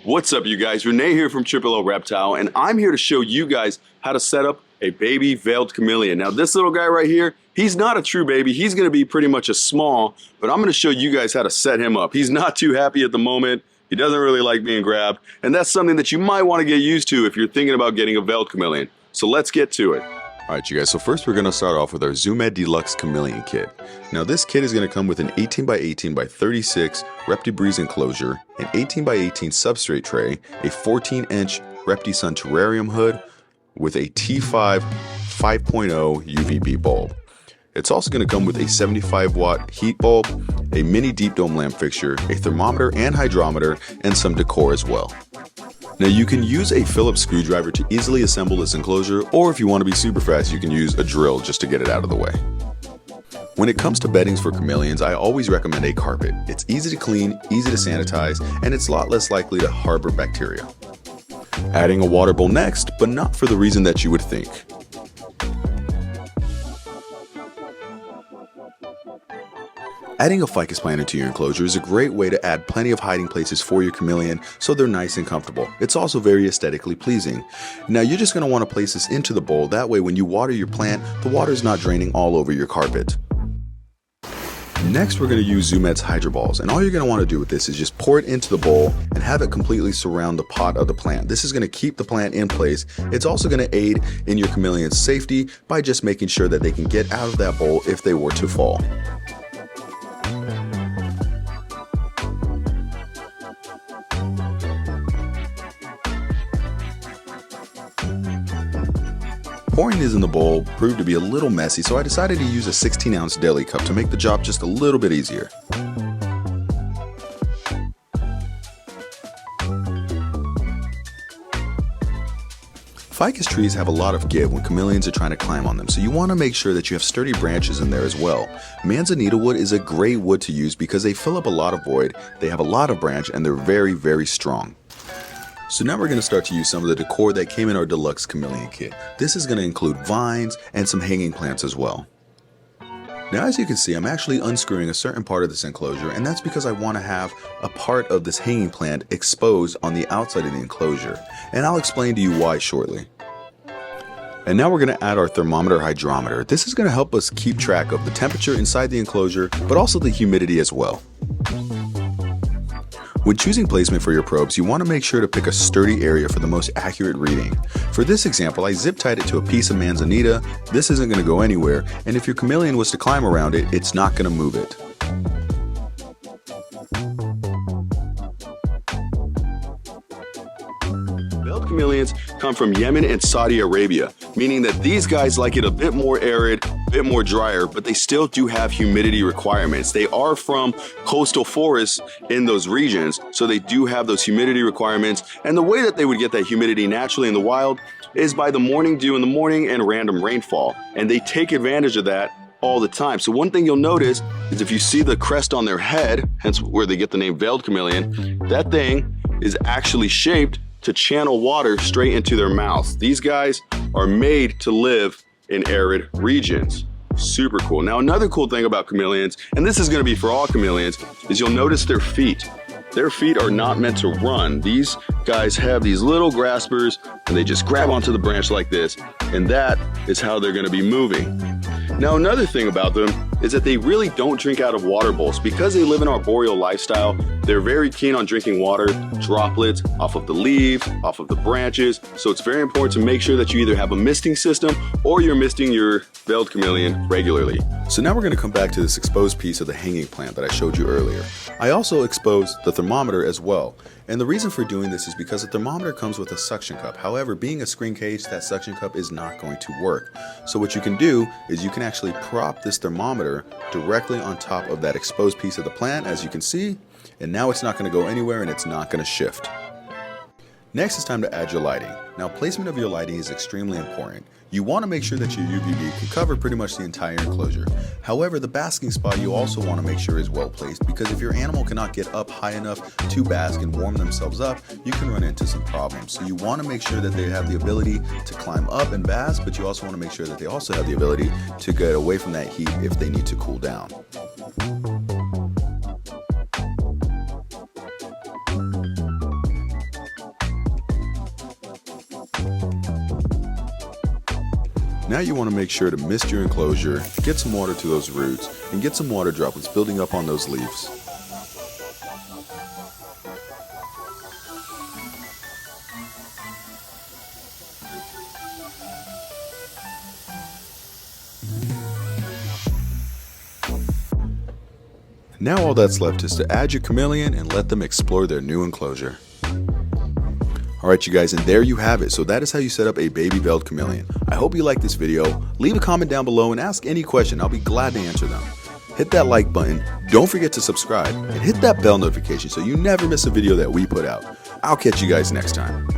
What's up, you guys? Renee here from Triple O Reptile, and I'm here to show you guys how to set up a baby veiled chameleon. Now, this little guy right here, he's not a true baby. He's going to be pretty much a small, but I'm going to show you guys how to set him up. He's not too happy at the moment. He doesn't really like being grabbed, and that's something that you might want to get used to if you're thinking about getting a veiled chameleon. So let's get to it. Alright, you guys, so first we're going to start off with our Zoo Med Deluxe Chameleon Kit. Now this kit is going to come with an 18x18x36 Repti enclosure, an 18x18 substrate tray, a 14-inch Repti Sun terrarium hood with a T5 5.0 UVB bulb. It's also going to come with a 75-watt heat bulb, a mini deep dome lamp fixture, a thermometer and hydrometer, and some decor as well. Now you can use a Phillips screwdriver to easily assemble this enclosure, or if you want to be super fast, you can use a drill just to get it out of the way. When it comes to beddings for chameleons, I always recommend a carpet. It's easy to clean, easy to sanitize, and it's a lot less likely to harbor bacteria. Adding a water bowl next, but not for the reason that you would think. Adding a ficus plant into your enclosure is a great way to add plenty of hiding places for your chameleon so they're nice and comfortable. It's also very aesthetically pleasing. Now you're just going to want to place this into the bowl, that way when you water your plant, the water is not draining all over your carpet. Next we're going to use Zoo Med's Hydro Balls, and all you're going to want to do with this is just pour it into the bowl and have it completely surround the pot of the plant. This is going to keep the plant in place. It's also going to aid in your chameleon's safety by just making sure that they can get out of that bowl if they were to fall. Pouring these in the bowl proved to be a little messy, so I decided to use a 16-ounce deli cup to make the job just a little bit easier. Ficus trees have a lot of give when chameleons are trying to climb on them, so you want to make sure that you have sturdy branches in there as well. Manzanita wood is a great wood to use because they fill up a lot of void, they have a lot of branch, and they're very, very strong. So now we're going to start to use some of the decor that came in our deluxe chameleon kit. This is going to include vines and some hanging plants as well. Now as you can see, I'm actually unscrewing a certain part of this enclosure, and that's because I want to have a part of this hanging plant exposed on the outside of the enclosure, and I'll explain to you why shortly. And now we're going to add our thermometer hydrometer. This is going to help us keep track of the temperature inside the enclosure, but also the humidity as well. When choosing placement for your probes, you want to make sure to pick a sturdy area for the most accurate reading. For this example, I zip tied it to a piece of manzanita. This isn't going to go anywhere, and if your chameleon was to climb around it, it's not going to move it. Veiled chameleons come from Yemen and Saudi Arabia, meaning that these guys like it a bit more arid, a bit more drier, but they still do have humidity requirements. They are from coastal forests in those regions, so they do have those humidity requirements, and the way that they would get that humidity naturally in the wild is by the morning dew in the morning and random rainfall, and they take advantage of that all the time. So one thing you'll notice is if you see the crest on their head, hence where they get the name veiled chameleon, that thing is actually shaped to channel water straight into their mouths. These guys are made to live in arid regions. Super cool. Now another cool thing about chameleons, and this is going to be for all chameleons, is you'll notice their feet. Their feet are not meant to run. These guys have these little graspers, and they just grab onto the branch like this, and that is how they're going to be moving. Now another thing about them is that they really don't drink out of water bowls. Because they live an arboreal lifestyle, they're very keen on drinking water, droplets, off of the leaves, off of the branches. So it's very important to make sure that you either have a misting system or you're misting your veiled chameleon regularly. So now we're going to come back to this exposed piece of the hanging plant that I showed you earlier. I also exposed the thermometer as well. And the reason for doing this is because the thermometer comes with a suction cup. However, being a screen cage, that suction cup is not going to work. So what you can do is you can actually prop this thermometer directly on top of that exposed piece of the plant, as you can see, and now it's not going to go anywhere and it's not going to shift. Next, it's time to add your lighting. Now, placement of your lighting is extremely important. You want to make sure that your UVB can cover pretty much the entire enclosure. However, the basking spot you also want to make sure is well placed, because if your animal cannot get up high enough to bask and warm themselves up, you can run into some problems. So you want to make sure that they have the ability to climb up and bask, but you also want to make sure that they also have the ability to get away from that heat if they need to cool down. Now you want to make sure to mist your enclosure, get some water to those roots, and get some water droplets building up on those leaves. Now all that's left is to add your chameleon and let them explore their new enclosure. Alright you guys, and there you have it. So that is how you set up a baby veiled chameleon. I hope you liked this video. Leave a comment down below and ask any question. I'll be glad to answer them. Hit that like button, don't forget to subscribe, and hit that bell notification so you never miss a video that we put out. I'll catch you guys next time.